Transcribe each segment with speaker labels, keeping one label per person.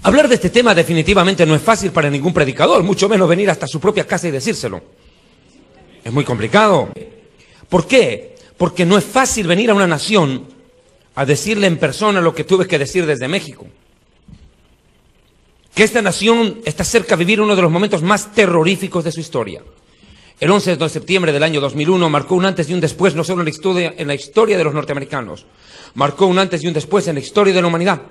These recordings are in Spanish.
Speaker 1: Hablar de este tema definitivamente no es fácil para ningún predicador, mucho menos venir hasta su propia casa y decírselo. Es muy complicado. ¿Por qué? Porque no es fácil venir a una nación a decirle en persona lo que tuve que decir desde México. Que esta nación está cerca de vivir uno de los momentos más terroríficos de su historia. El 11 de septiembre del año 2001 marcó un antes y un después, no solo en la historia de los norteamericanos, marcó un antes y un después en la historia de la humanidad.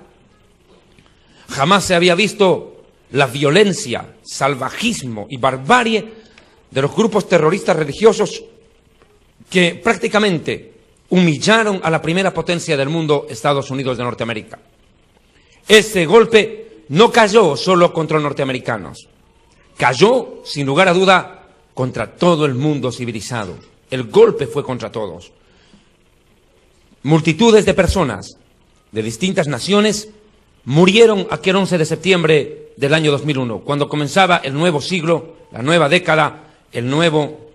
Speaker 1: Jamás se había visto la violencia, salvajismo y barbarie de los grupos terroristas religiosos que prácticamente humillaron a la primera potencia del mundo, Estados Unidos de Norteamérica. Ese golpe no cayó solo contra los norteamericanos, cayó, sin lugar a duda, contra todo el mundo civilizado. El golpe fue contra todos. Multitudes de personas de distintas naciones murieron aquel 11 de septiembre del año 2001, cuando comenzaba el nuevo siglo, la nueva década, el nuevo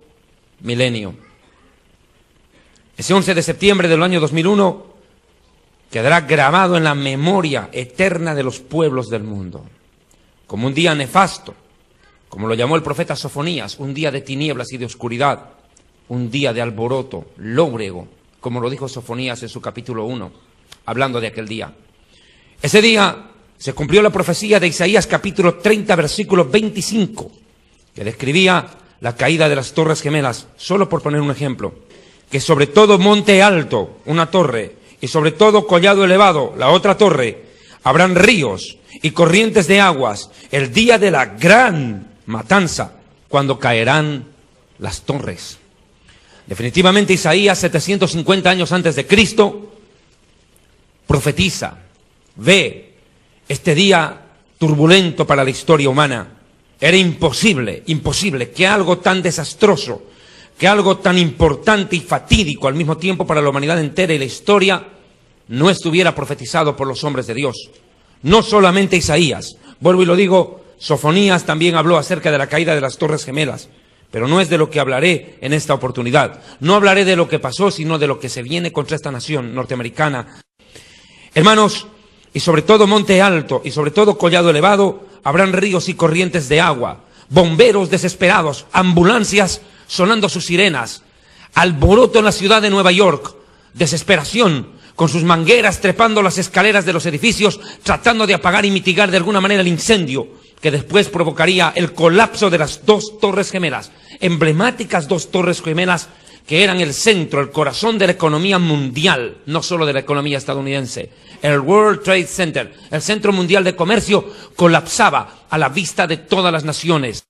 Speaker 1: milenio. Ese 11 de septiembre del año 2001 quedará grabado en la memoria eterna de los pueblos del mundo, como un día nefasto, como lo llamó el profeta Sofonías, un día de tinieblas y de oscuridad, un día de alboroto, lóbrego, como lo dijo Sofonías en su capítulo 1, hablando de aquel día. Ese día se cumplió la profecía de Isaías capítulo 30, versículo 25, que describía la caída de las Torres Gemelas, solo por poner un ejemplo, que sobre todo monte alto, una torre, y sobre todo collado elevado, la otra torre, habrán ríos y corrientes de aguas, el día de la gran matanza, cuando caerán las torres. Definitivamente Isaías, 750 años antes de Cristo, profetiza, ve este día turbulento para la historia humana. Era imposible que algo tan desastroso, que algo tan importante y fatídico al mismo tiempo para la humanidad entera y la historia, no estuviera profetizado por los hombres de Dios. No solamente Isaías, vuelvo y lo digo, Sofonías también habló acerca de la caída de las Torres Gemelas, pero no es de lo que hablaré en esta oportunidad. No hablaré de lo que pasó, sino de lo que se viene contra esta nación norteamericana. Hermanos, y sobre todo monte alto, y sobre todo collado elevado, habrán ríos y corrientes de agua, bomberos desesperados, ambulancias sonando sus sirenas, alboroto en la ciudad de Nueva York, desesperación, con sus mangueras trepando las escaleras de los edificios, tratando de apagar y mitigar de alguna manera el incendio que después provocaría el colapso de las dos Torres Gemelas, emblemáticas dos Torres Gemelas que eran el centro, el corazón de la economía mundial, no solo de la economía estadounidense. El World Trade Center, el centro mundial de comercio, colapsaba a la vista de todas las naciones.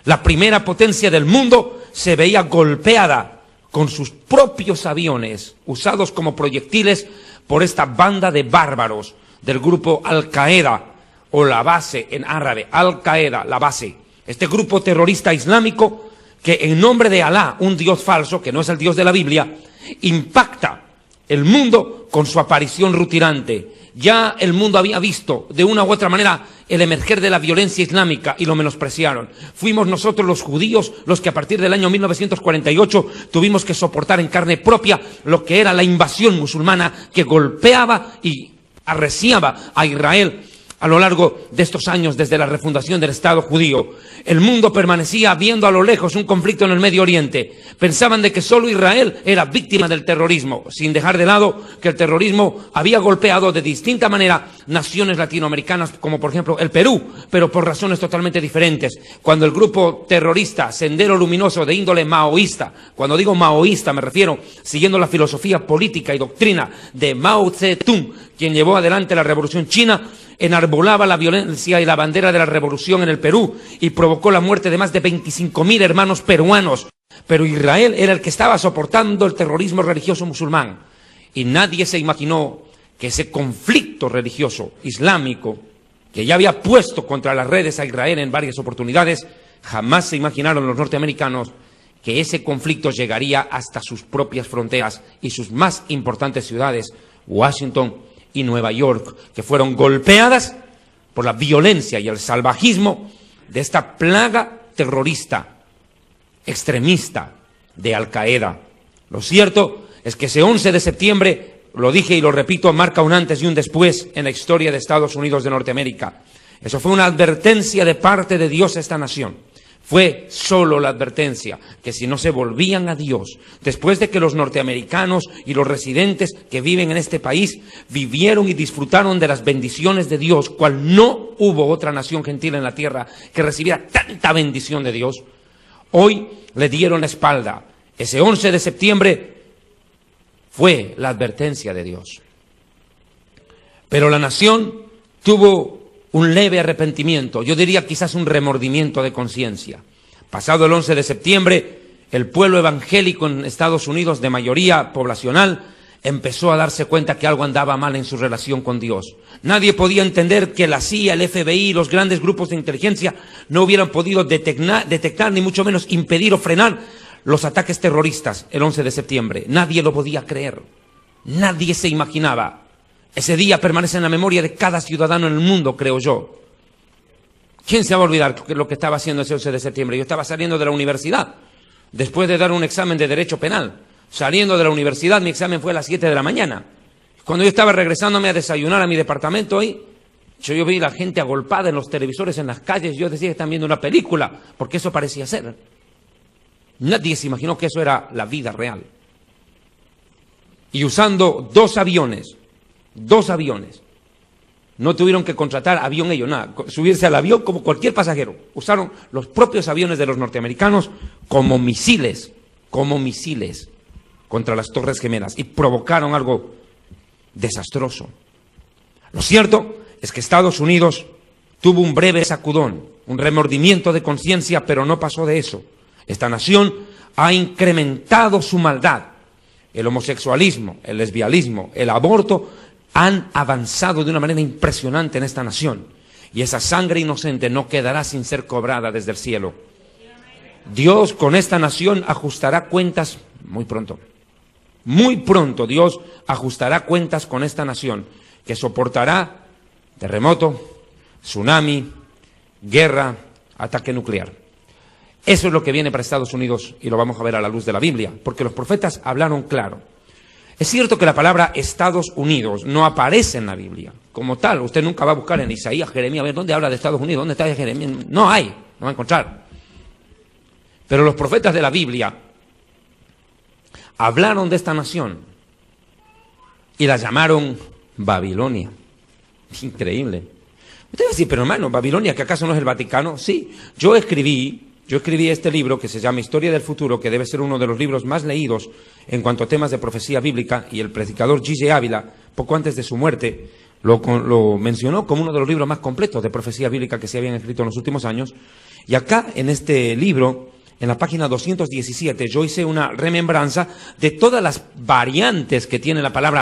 Speaker 1: La primera potencia del mundo se veía golpeada con sus propios aviones, usados como proyectiles por esta banda de bárbaros del grupo Al-Qaeda, o la base en árabe, Al-Qaeda, la base. Este grupo terrorista islámico que en nombre de Alá, un dios falso, que no es el dios de la Biblia, impacta el mundo con su aparición rutilante. Ya el mundo había visto de una u otra manera el emerger de la violencia islámica y lo menospreciaron. Fuimos nosotros los judíos los que a partir del año 1948 tuvimos que soportar en carne propia lo que era la invasión musulmana que golpeaba y arreciaba a Israel a lo largo de estos años desde la refundación del Estado judío. El mundo permanecía viendo a lo lejos un conflicto en el Medio Oriente. Pensaban de que solo Israel era víctima del terrorismo, sin dejar de lado que el terrorismo había golpeado de distinta manera naciones latinoamericanas, como por ejemplo el Perú, pero por razones totalmente diferentes. Cuando el grupo terrorista Sendero Luminoso de índole maoísta, cuando digo maoísta me refiero siguiendo la filosofía política y doctrina de Mao Zedong, quien llevó adelante la Revolución China, enarbolaba la violencia y la bandera de la revolución en el Perú y provocó la muerte de más de 25.000 hermanos peruanos. Pero Israel era el que estaba soportando el terrorismo religioso musulmán. Y nadie se imaginó que ese conflicto religioso islámico, que ya había puesto contra las redes a Israel en varias oportunidades, jamás se imaginaron los norteamericanos que ese conflicto llegaría hasta sus propias fronteras y sus más importantes ciudades, Washington y Nueva York, que fueron golpeadas por la violencia y el salvajismo de esta plaga terrorista, extremista de Al-Qaeda. Lo cierto es que ese 11 de septiembre lo dije y lo repito, marca un antes y un después en la historia de Estados Unidos de Norteamérica. Eso fue una advertencia de parte de Dios a esta nación. Fue solo la advertencia que si no se volvían a Dios, después de que los norteamericanos y los residentes que viven en este país vivieron y disfrutaron de las bendiciones de Dios, cual no hubo otra nación gentil en la tierra que recibiera tanta bendición de Dios, hoy le dieron la espalda. Ese 11 de septiembre fue la advertencia de Dios. Pero la nación tuvo un leve arrepentimiento, yo diría quizás un remordimiento de conciencia. Pasado el 11 de septiembre, el pueblo evangélico en Estados Unidos, de mayoría poblacional, empezó a darse cuenta que algo andaba mal en su relación con Dios. Nadie podía entender que la CIA, el FBI y los grandes grupos de inteligencia no hubieran podido detectar ni mucho menos impedir o frenar los ataques terroristas el 11 de septiembre. Nadie lo podía creer. Nadie se imaginaba. Ese día permanece en la memoria de cada ciudadano en el mundo, creo yo. ¿Quién se va a olvidar lo que estaba haciendo ese 11 de septiembre? Yo estaba saliendo de la universidad, después de dar un examen de Derecho Penal. Saliendo de la universidad, mi examen fue a las 7 de la mañana. Cuando yo estaba regresándome a desayunar a mi departamento hoy, yo vi la gente agolpada en los televisores, en las calles. Yo decía que están viendo una película, porque eso parecía ser. Nadie se imaginó que eso era la vida real. Y usando dos aviones, no tuvieron que contratar avión ellos, nada, subirse al avión como cualquier pasajero. Usaron los propios aviones de los norteamericanos como misiles contra las Torres Gemelas y provocaron algo desastroso. Lo cierto es que Estados Unidos tuvo un breve sacudón, un remordimiento de conciencia, pero no pasó de eso. Esta nación ha incrementado su maldad. El homosexualismo, el lesbianismo, el aborto han avanzado de una manera impresionante en esta nación. Y esa sangre inocente no quedará sin ser cobrada desde el cielo. Dios con esta nación ajustará cuentas muy pronto. Muy pronto Dios ajustará cuentas con esta nación, que soportará terremoto, tsunami, guerra, ataque nuclear. Eso es lo que viene para Estados Unidos y lo vamos a ver a la luz de la Biblia, porque los profetas hablaron claro. Es cierto que la palabra Estados Unidos no aparece en la Biblia como tal. Usted nunca va a buscar en Isaías, Jeremías, a ver dónde habla de Estados Unidos, dónde está Jeremías. No hay, no va a encontrar. Pero los profetas de la Biblia hablaron de esta nación y la llamaron Babilonia. Increíble. Usted va a decir, pero hermano, Babilonia, ¿que acaso no es el Vaticano? Sí, yo escribí este libro que se llama Historia del Futuro, que debe ser uno de los libros más leídos en cuanto a temas de profecía bíblica, y el predicador G.J. Ávila, poco antes de su muerte, lo mencionó como uno de los libros más completos de profecía bíblica que se habían escrito en los últimos años. Y acá, en este libro, en la página 217, yo hice una remembranza de todas las variantes que tiene la palabra